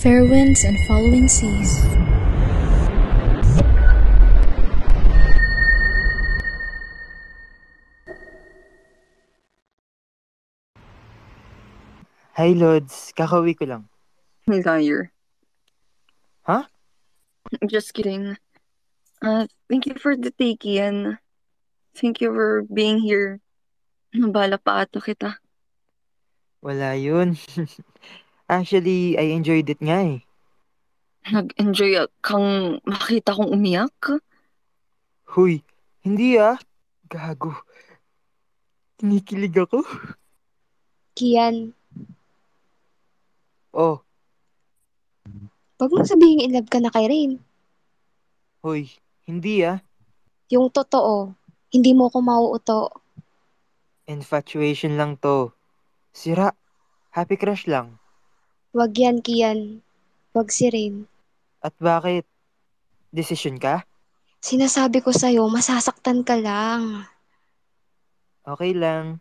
fair winds and following seas. Hi, Lods. Kakauwi ko lang. Liar. Ha? Just kidding. Thank you for the take, Ian. Thank you for being here. Nabala pa ato kita. Wala yun. Actually, I enjoyed it nga eh. Nag-enjoy kang makita kong umiyak? Huy, hindi ah. Gago. Kinikilig ako. Kian, Oh, wag mong sabihin in love ka na kay Rain. huy, hindi ah. Yung totoo, hindi mo ko mauuto. Infatuation lang to. Sira. Happy crush lang. Wag yan, Kian. Wag si Rain. At bakit? Desisyon ka? Sinasabi ko sa'yo, masasaktan ka lang. Okay lang.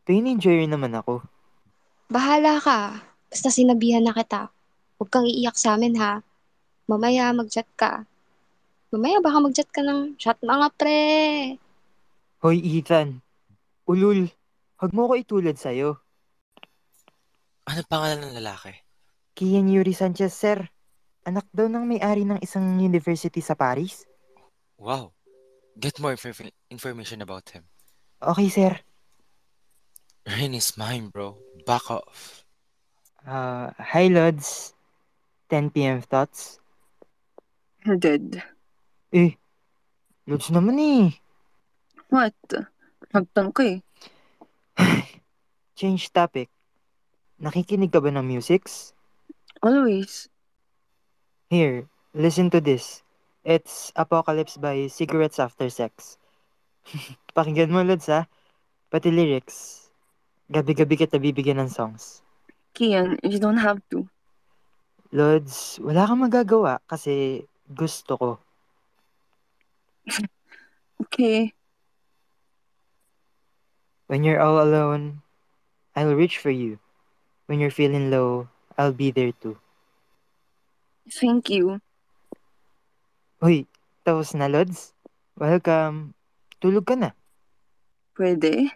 Pain enjoyer naman ako. Bahala ka. Basta sinabihan na kita. Huwag kang iiyak sa amin ha. Mamaya mag-chat ka. Mamaya baka mag-chat ka ng chat mga pre. Hoy, Ethan. Ulul. Huwag mo ko itulad sa'yo. Ano pangalan ng lalaki? Kian Yuri Sanchez, sir. Anak daw ng may-ari ng isang university sa Paris. Wow. Get more information about him. Okay, sir. Rain is mine, bro. Back off. Hi, Lods. 10 p.m. thoughts? Dead. Eh, Lods naman eh. What? Nagtanong ka eh. Change topic. Nakikinig ka ba ng musics? Always. Here, listen to this. It's Apocalypse by Cigarettes After Sex. Pakinggan mo, Lods ha. Pati lyrics. Gabi-gabi kita bibigyan ng songs. Kian, you don't have to. Lods, wala kang magagawa kasi gusto ko. Okay. When you're all alone, I'll reach for you. When you're feeling low, I'll be there too. Thank you. Uy, tapos na, Lods? Welcome. Tulog ka na. Pwede?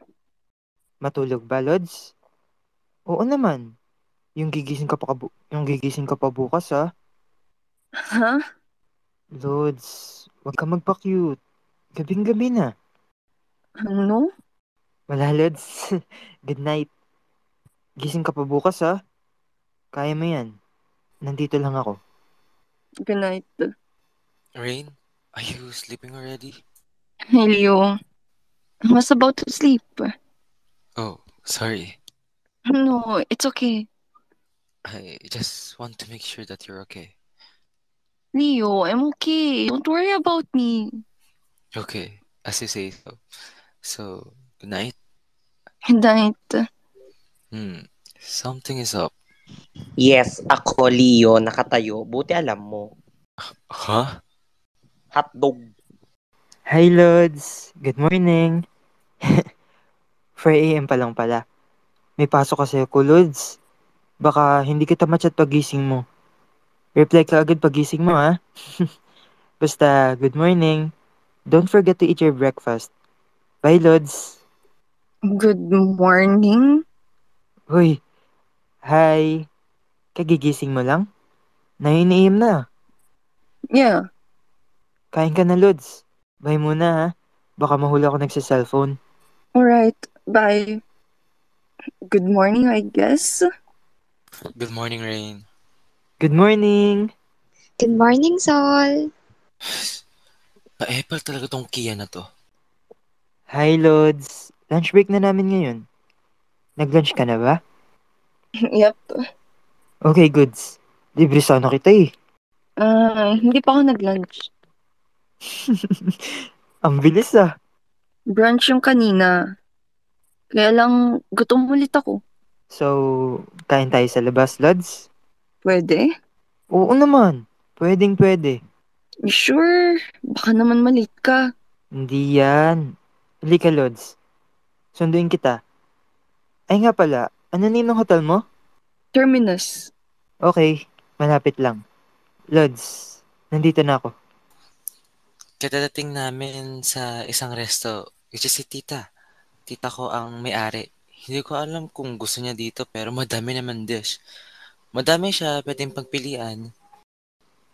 Matulog ba, Lods? Oo naman. Yung gigising ka pa bukas, ha? Ha? Lods, wag ka magpa-cute. Gabing-gabi na. Ano? Wala, Lods. Good night. Gising ka pa bukas, ha? Kaya mo yan. Nandito lang ako. Good night. Rain, are you sleeping already? Hey, Leo. I was about to sleep. Oh, sorry. No, it's okay. I just want to make sure that you're okay. Leo, I'm okay. Don't worry about me. Okay, as you say so. So, good night. Good night. Something is up. Yes, ako, Leo, nakatayo. Buti alam mo. Huh? Hotdog. Hi, Lods. Good morning. 4 a.m. pa lang pala. May pasok kasi ako, Lods. Baka hindi kita machat pagising mo. Reply ka agad pagising mo, ha? Basta, good morning. Don't forget to eat your breakfast. Bye, Lods. Good morning. Hoy, hi. Kagigising mo lang? 9 a.m. na. Yeah. Kain ka na, Lods. Bye muna, ha? Baka mahuli ako nagsa-cellphone. Alright. Bye. Good morning, I guess. Good morning, Rain. Good morning. Good morning, Sol. Pa-epal talaga tong Kia na to. Hi, Lods. Lunch break na namin ngayon. Nag-lunch ka na ba? Yep. Okay, goods. Libre sana kita eh. Hindi pa ako nag-lunch. Ang bilis ah. Brunch yung kanina. Kaya lang, gutom ulit ako. So, kain tayo sa labas, Lods? Pwede? Oo naman. Pwedeng pwede. You sure? Baka naman malit ka. Hindi yan. Halika, Lods. Sunduin kita. Ay nga pala, ano name ng hotel mo? Terminus. Okay, Malapit lang. Lods, nandito na ako. Kadadating namin sa isang resto, which is si Tita. Tita ko ang may-ari. Hindi ko alam kung gusto niya dito pero madami naman dish. Madami siya, pwedeng pagpilian.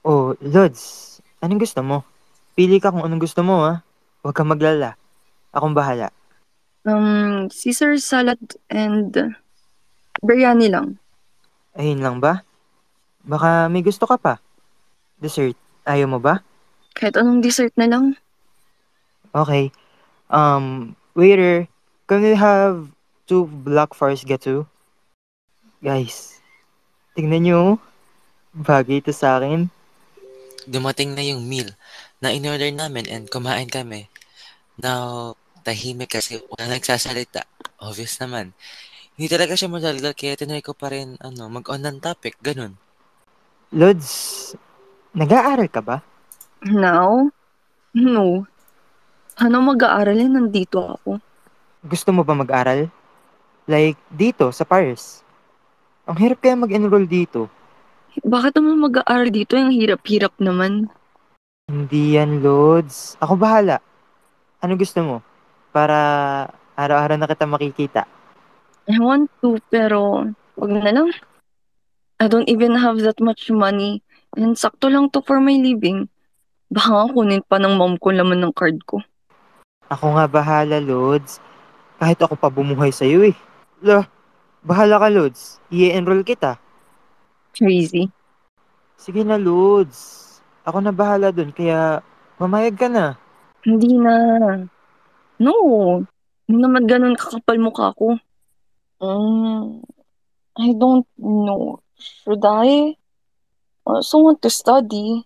Oh, Lods, anong gusto mo? Pili ka kung anong gusto mo, ha? Huwag kang maglala. Akong bahala. Caesar salad and biryani lang. Ayun lang ba? Baka may gusto ka pa. Dessert, ayaw mo ba? Kahit anong dessert na lang. Okay. Waiter, can we have 2 Black Forest Gatto? Guys, tingnan nyo. Bagay ito sa akin. Dumating na yung meal na in-order namin and kumain kami. Now, tahimik kasi wala nagsasalita. Obvious naman. Hindi talaga siya madaldal kaya tinry ko pa rin mag-on ng topic, ganun. Lods, nag-aaral ka ba? Now? No. Ano mag-aaralin? Nandito ako. Gusto mo ba mag-aral? Like, dito, sa Paris. Ang hirap kaya mag-enroll dito. Bakit naman mag-aaral dito? Yung hirap-hirap naman. Hindi yan, Lods. Ako bahala. Ano gusto mo? Para araw-araw na kita makikita. I want to, pero wag na lang. I don't even have that much money. And sakto lang to for my living. Baka nga kunin pa ng mom ko laman ng card ko. Ako nga bahala, Lods. Kahit ako pa bumuhay sa'yo eh. Lah, bahala ka, Lods. I-enroll kita. Crazy. Sige na, Lods. Ako na bahala dun, kaya mamayag ka na. Hindi na. No. Hindi naman ganun kakapal mukha ko. Mm, I don't know. Should I? Also want to study.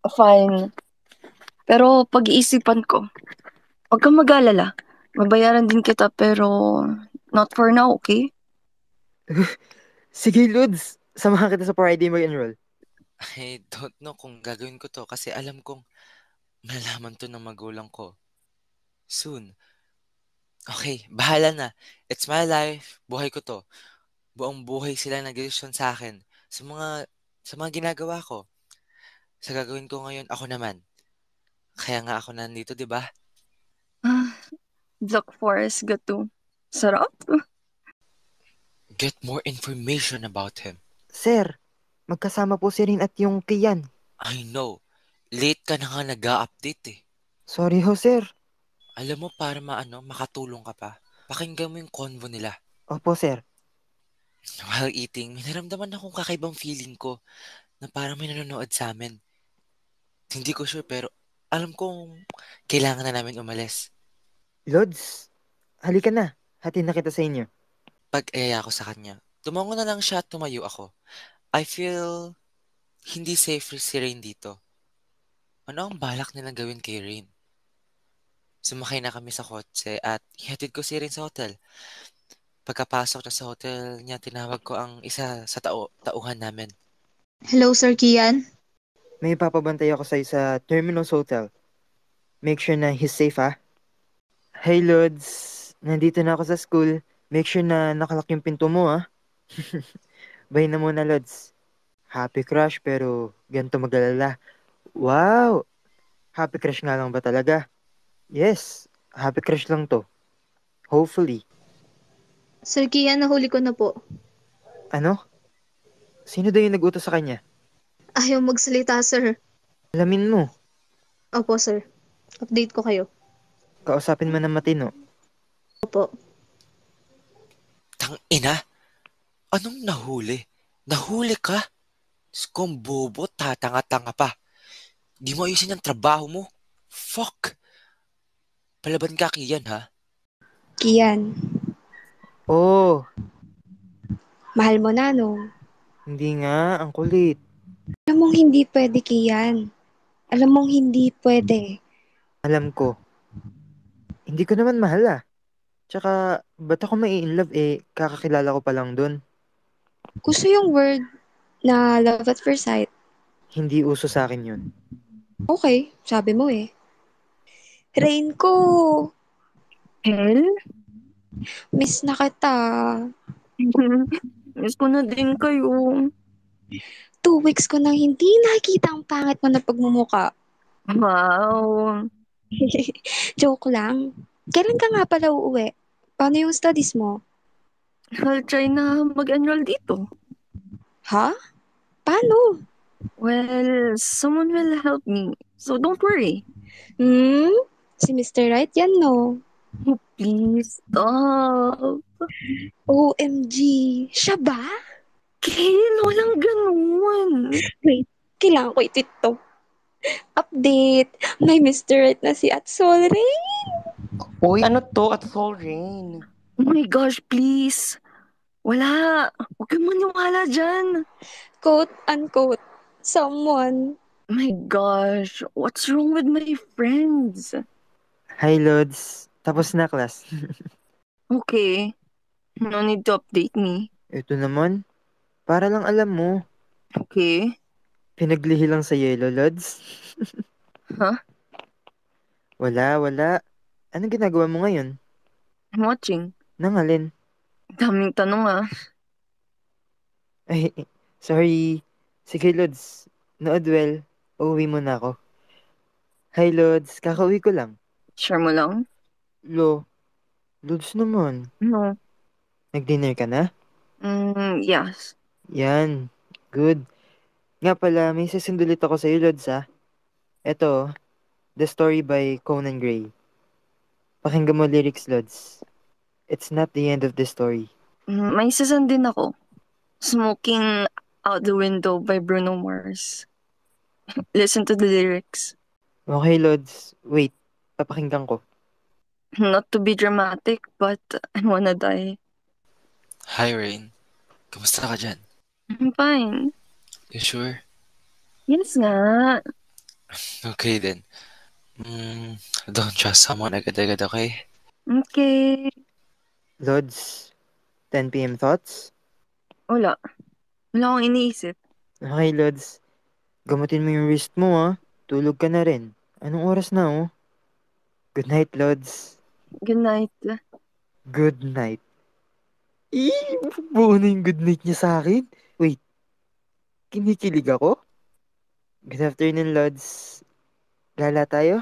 Fine. Pero pag-iisipan ko, huwag kang mag-alala. Mabayaran din kita pero not for now, okay? Sige, Lods. Samahan kita sa Friday mag-enroll. I don't know kung gagawin ko to kasi alam kong malalaman to ng magulang ko. Soon. Okay, bahala na. It's my life. Buhay ko to. Buong buhay sila nag-desisyon sa akin. Sa mga ginagawa ko. Sa gagawin ko ngayon, ako naman. Kaya nga ako nandito, di ba? Ah, Black Forest Gato. Sarap. Get more information about him. Sir, magkasama po si Rin at yung Kian. I know. Late ka na nga nag-a-update eh. Sorry ho, sir. Alam mo, para makatulong ka pa. Pakinggan mo yung convo nila. Opo, sir. While eating, may naramdaman akong kakaibang feeling ko na parang may nanonood sa amin. Hindi ko sure pero alam kong kailangan na namin umalis. Lods, halika na. Hatid na kita sa inyo. Pag-aya ko sa kanya, tumango na lang siya at tumayo ako. I feel hindi safe si Rain dito. Ano ang balak nilang gawin kay Rain? Sumakay na kami sa kotse at ihatid ko si Rain sa hotel. Pagkapasok na sa hotel niya, tinawag ko ang isa sa tauhan namin. Hello, Sir Kian. May papabantay ako sa'yo sa Terminus Hotel. Make sure na he's safe, ha? Hey, Lods. Nandito na ako sa school. Make sure na nakalak yung pinto mo, ha? Bye na muna, Lods. Happy crush pero ganito mag-alala. Wow! Happy crush nga lang ba talaga? Yes, happy crush lang to. Hopefully. Sir Kian, nahuli ko na po. Ano? Sino daw yung nag-utos sa kanya? Ayaw magsalita, sir. Alamin mo. Opo, sir. Update ko kayo. Kausapin mo ng matino. Opo. Tang ina? Anong nahuli? Nahuli ka? Diyos ko, ang bobo, tatanga-tanga pa. Di mo ayusin ang trabaho mo. Fuck! Palaban ka kiyan, ha? Kian, Oh, mahal mo na, no? hindi nga. Ang kulit. Alam mong hindi pwede, Kian. Alam mong hindi pwede. Alam ko. Hindi ko naman mahal ah. Tsaka, ba't ako mai-inlove eh? Kakakilala ko pa lang dun. Gusto yung word na love at first sight. Hindi uso sa akin yun. Okay, sabi mo eh. Rain ko, Hell? miss na kita. Miss ko na din kayo. 2 weeks ko nang hindi nakikita ang pangit mo na pagmumuka. Wow. Joke lang. Kailan ka nga pala uuwi? Paano yung studies mo? I'll try na mag-enroll dito. Ha? Paano? Well, someone will help me. So don't worry. Hmm? Si Mr. Right yan, no? Oh, please stop. OMG! Siya ba? Kel, walang ganun. Wait, kailangan ko i-tweet to. Update! May Mr. Right na si Atsol Ray! Uy, ano to? At Soul Rain. Oh my gosh, please. Wala. Huwag kang maniwala dyan. Quote unquote. Someone. My gosh, what's wrong with my friends? Hi, Lods. Tapos na, class. Okay, no need to update me. Ito naman, para lang alam mo, Okay, pinaglihi lang sa yellow, Lods. huh? Wala. Anong ginagawa mo ngayon? I'm watching. Nangalin. Daming tanong ah. Ay, sorry. Sige, Lods. Nood well. Uuwi muna ako. Hi, Lods. Kakauwi ko lang. Share mo lang? Lods naman. No. Nag-dinner ka na? Yes. Yan. Good. Nga pala, may sasundulit ako sa'yo, Lods, ha? Eto, The Story by Conan Gray. Pakinggan mo lyrics, Lods. It's not the end of the story. May season din ako. Smoking Out the Window by Bruno Mars. Listen to the lyrics. Okay, Lods. Wait, papakinggan ko. Not to be dramatic, but I wanna die. Hi, Rain. Kamusta ka dyan? I'm fine. You sure? Yes nga. Okay then. Don't trust someone agad-agad, okay? Okay. Lods, 10 p.m. thoughts? Wala. Wala akong iniisip. Okay, Lods. Gamutin mo yung wrist mo, ha? Tulog ka na rin. Anong oras na, oh? Good night, Lods. Good night. Good night. Buo na yung good night niya sa akin. Wait, kinikilig ako? Good afternoon, Lods. Gala tayo?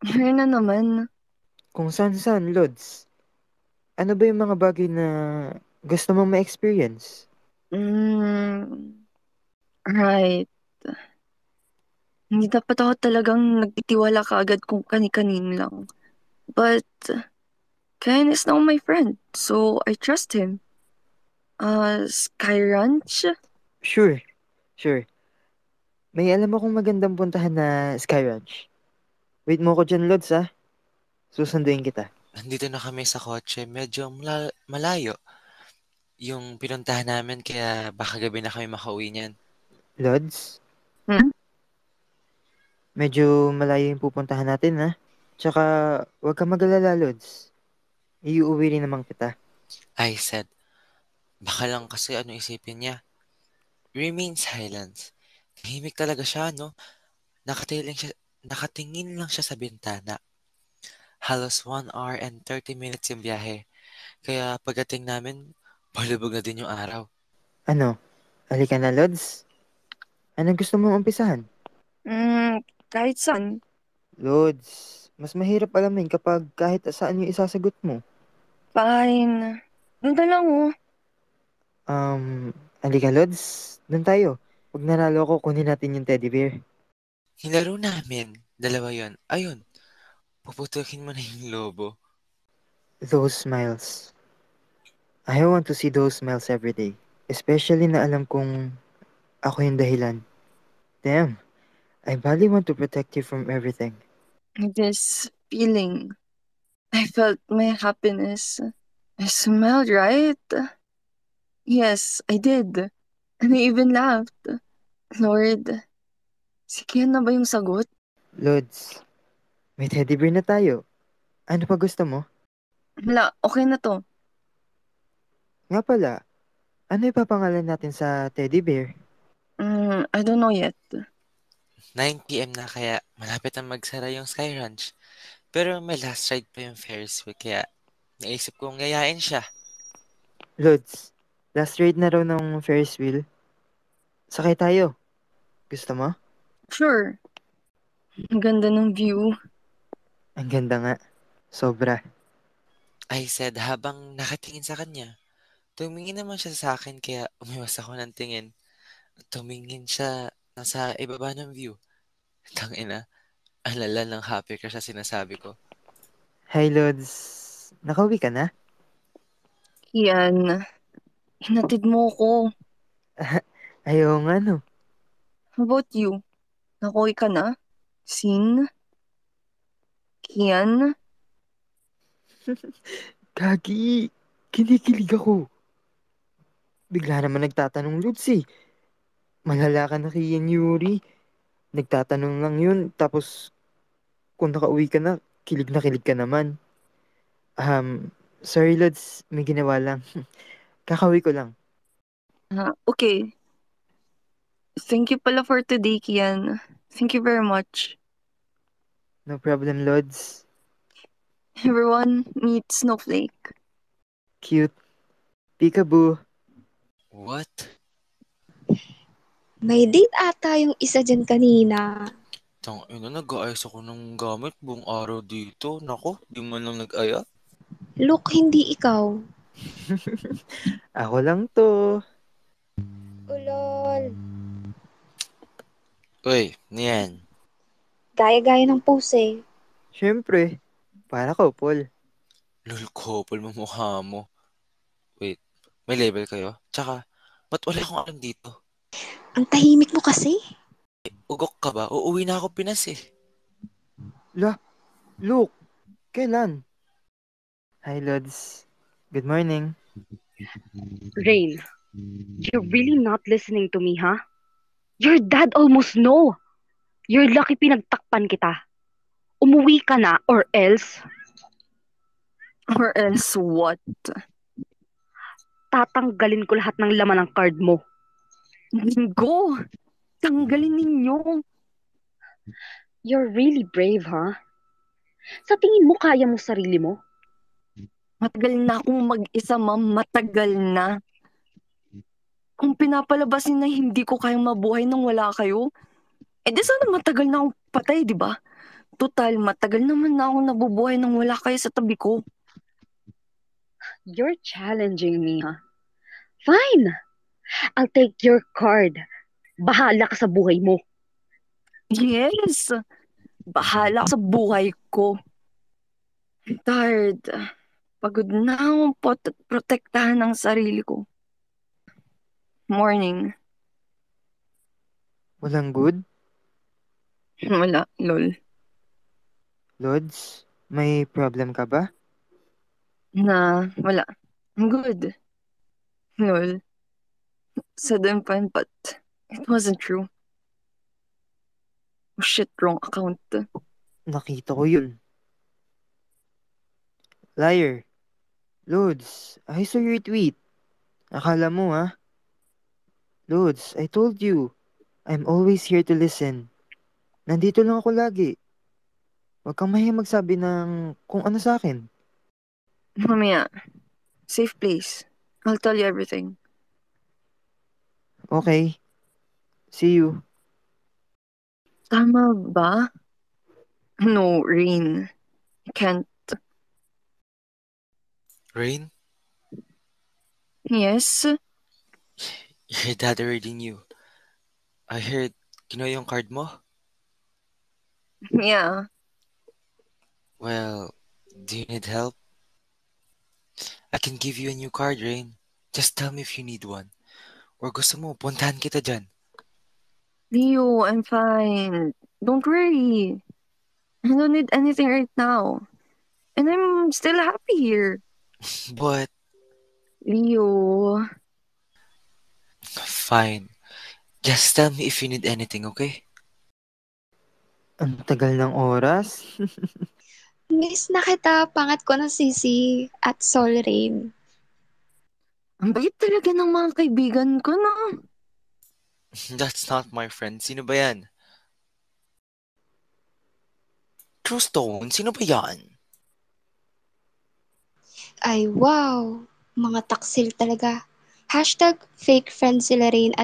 Here na naman. Kung saan-saan, Lods. Ano ba yung mga bagay na gusto mong ma-experience? Right. Hindi dapat ako talagang nagtitiwala kaagad kung kani-kanin lang. But, Ken is now my friend, so I trust him. Sky Ranch? Sure. May alam akong magandang puntahan na Sky Ranch. Wait mo ko dyan, Lods, ha? Susunduin kita. Nandito na kami sa kotse. Medyo malayo yung pinuntahan namin kaya baka gabi na kami makauwi niyan. Lods, Hmm? medyo malayo yung pupuntahan natin, ha? Tsaka, huwag ka mag-alala, Lods. Iuwi rin naman kita. I said, baka lang kasi ano isipin niya. Remain silence. Tahimik talaga siya, no? Nakatingin lang siya sa bintana. Halos 1 hour and 30 minutes yung biyahe. Kaya pagdating namin, palubog na din yung araw. Ano? Halika na, Lods. Anong gusto mong umpisahan? Kahit saan. Lods, mas mahirap alamin kapag kahit saan yung isasagot mo. Fine. Doon na lang oh. Halika, Lods. Doon tayo. Pag nanalo ako, kunin natin yung teddy bear. Nilaro namin. Dalawa yon. Ayun, puputukin mo na yung lobo. Those smiles. I want to see those smiles every day. Especially na alam kong ako yung dahilan. Damn, I badly want to protect you from everything. This feeling. I felt my happiness. I smiled, right? Yes, I did. And I even laughed. Lord, si Ken na ba yung sagot? Lods, may teddy bear na tayo. Ano pa gusto mo? Wala, okay na to. Nga pala, ano ipapangalan natin sa teddy bear? I don't know yet. 9 p.m. na kaya malapit na magsara yung Sky Ranch. Pero may last ride pa yung Ferris wheel kaya naisip kong yayain siya. Lods, last ride na raw ng Ferris wheel. Sakay tayo. Gusto mo? Sure. Ang ganda ng view. Ang ganda nga. Sobra. I said habang nakatingin sa kanya. Tumingin naman siya sa akin kaya umiwas ako ng tingin. Tumingin siya nasa ibaba ng view. Tangina, alala ng happy ka sa sinasabi ko. Hi, Lods. Nakauwi ka na? Kian, hinatid mo ko. Ayaw nga no. How about you? Nakuwi ka na? Sin? Kian? Gagi, kinikilig ako. Bigla naman nagtatanong Lods eh. Malala ka na kay Ian Yuri. Nagtatanong lang yun. Tapos kung nakauwi ka na kilig ka naman. Sorry Lods, may ginawa lang. Kakauwi ko lang. Okay. Thank you pala for today, Kian. Thank you very much. No problem, Lods. Everyone, meet Snowflake. Cute. Peekaboo. What? May date ata yung isa dyan kanina. Tangina, nag-aayos ako ng gamit buong araw dito. Nako, di man lang nag-aya. Look, hindi ikaw. Ako lang to. Ulol. Uy, niyan. Gaya-gaya ng pose eh. Siyempre. Para ko, Paul. Lol, couple mo mukha mo. Wait, may label kayo? Tsaka, ba't wala akong alam dito? Ang tahimik mo kasi. Ugok ka ba? Uuwi na ako Pinas eh. Look. Kailan? Hi, Lods. Good morning. Rain, you're really not listening to me, huh? Your dad almost know. You're lucky pinagtakpan kita. Umuwi ka na or else Or else what? tatanggalin ko lahat ng laman ng card mo. Go! Tanggalin ninyo. You're really brave, huh? Sa tingin mo kaya mo sarili mo? Matagal na akong mag-isa, ma'am. Matagal na. Kung pinapalabasin na hindi ko kayang mabuhay nang wala kayo, di sana matagal na akong patay, di ba? Total, matagal naman na akong nabubuhay nang wala kayo sa tabi ko. You're challenging me, huh? Fine! I'll take your card. Bahala ka sa buhay mo. Yes! Bahala ka sa buhay ko. Tired. Pagod na akong protektahan ng sarili ko. Morning. Walang good? Wala, lol. Lods, may problem ka ba? Wala. I'm good. Lol. Said I'm fine, but it wasn't true. Oh, shit, wrong account. Nakita ko yun. Liar. Lods, I saw your tweet. Akala mo ha? Lods, I told you. I'm always here to listen. Nandito lang ako lagi. Huwag kang mahiya magsabi ng kung ano sa akin. Mamaya, safe place. I'll tell you everything. Okay. See you. Tama ba? No, Rain. Can't. Rain, Yes? your dad already knew. I heard, kinuha yung card mo? Yeah. Well, do you need help? I can give you a new card, Rain. Just tell me if you need one. Or gusto mo, puntahan kita dyan. Leo, I'm fine. Don't worry. I don't need anything right now. And I'm still happy here. But, Leo. fine. Just tell me if you need anything, okay? Ang tagal ng oras. Miss na kita, pangat ko ng sisi at Sol Rain. Ang bait talaga ng mga kaibigan ko, no? That's not my friend. Sino ba yan? True Stone, sino ba yan? Ay, wow. Mga taksil talaga. Hashtag fake friend sila Rain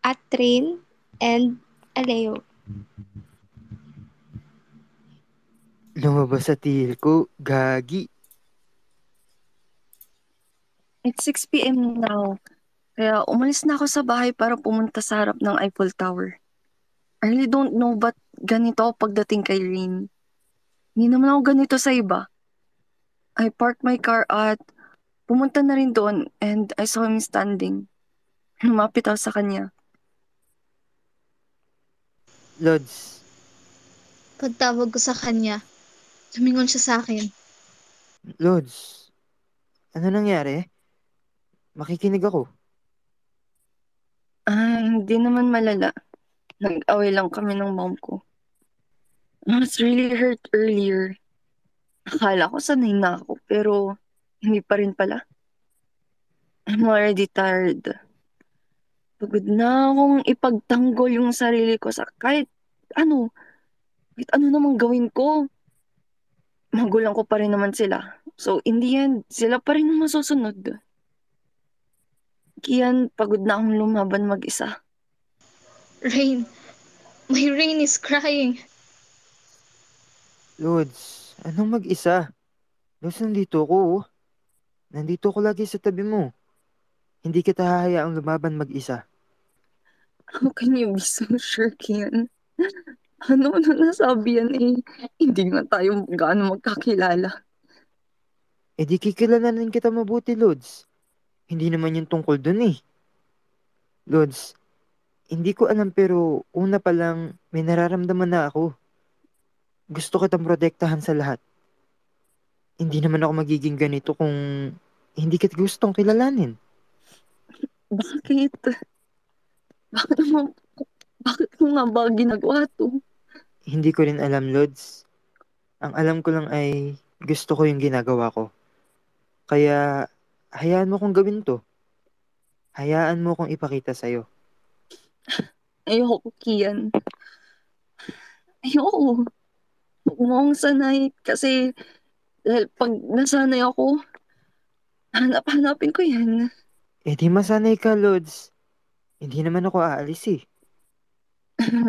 at Rain and Aleo. Lumabas sa tiil ko, gagi. It's 6 p.m. now. Kaya umalis na ako sa bahay para pumunta sa harap ng Eiffel Tower. I really don't know ba't ganito ako pagdating kay Rain. Hindi naman ako ganito sa iba. I parked my car at pumunta na rin doon and I saw him standing. Lumapit ako sa kanya. Lods, Pagtawag ko sa kanya, lumingon siya sa akin. Lods, ano nangyari? Makikinig ako. Hindi naman malala. Nag-away lang kami ng mom ko. I was really hurt earlier. Akala ko sanay na ako, pero hindi pa rin pala. I'm already tired. Pagod na akong ipagtanggol yung sarili ko sa kahit ano namang gawin ko. Magulang ko pa rin naman sila. So, in the end, sila pa rin ang masusunod. Kian, pagod na akong lumaban mag-isa. Rain, my Rain is crying. Lods, anong mag-isa? Lods, nandito ako, oh. Nandito ako lagi sa tabi mo. Hindi kita hahayaang lumaban mag-isa. How can you be so sure, Kian? Ano nasabi yan eh? Hindi nga tayo gaano magkakilala. Eh di kikilalanin kita mabuti, Lods. Hindi naman yung tungkol dun eh. Lods, hindi ko alam pero una pa lang may nararamdaman na ako. Gusto kitang protektahan sa lahat. Hindi naman ako magiging ganito kung hindi kita gustong kilalanin. Bakit? Bakit mo, bakit mo nga ba ginagawa to? Hindi ko rin alam, Lods. Ang alam ko lang ay gusto ko yung ginagawa ko. Kaya hayaan mo kong gawin to. Hayaan mo kong ipakita sa'yo. Ayoko, Kian. Ayoko. Huwag mo akong sanay kasi dahil pag nasanay ako, hanapin ko yan. Eh di masanay ka, Lods. Hindi naman ako aalis eh.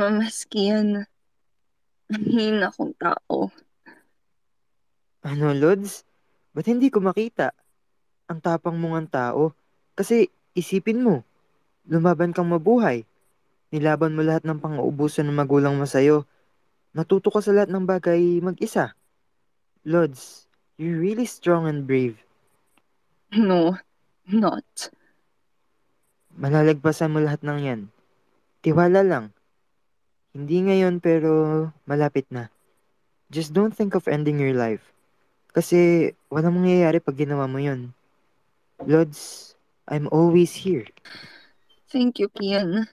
Mas Kian, ang hina akong tao. Ano, Lods? Ba't hindi ko makita? Ang tapang mong ang tao. Kasi isipin mo, lumaban kang mabuhay. Nilaban mo lahat ng pang-uubusan ng magulang mo sa'yo. Natuto ka sa lahat ng bagay mag-isa. Lods, you're really strong and brave. No, not. Malalagpasan mo lahat ng yan. Tiwala lang. Hindi ngayon pero malapit na. Just don't think of ending your life. Kasi walang mangyayari pag ginawa mo yun. Lods, I'm always here. Thank you, Kian.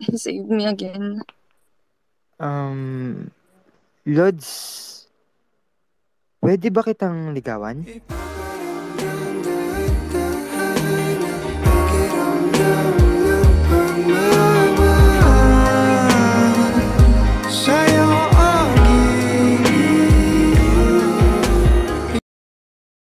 You saved me again. Um, Lods, pwede ba kitang ligawan?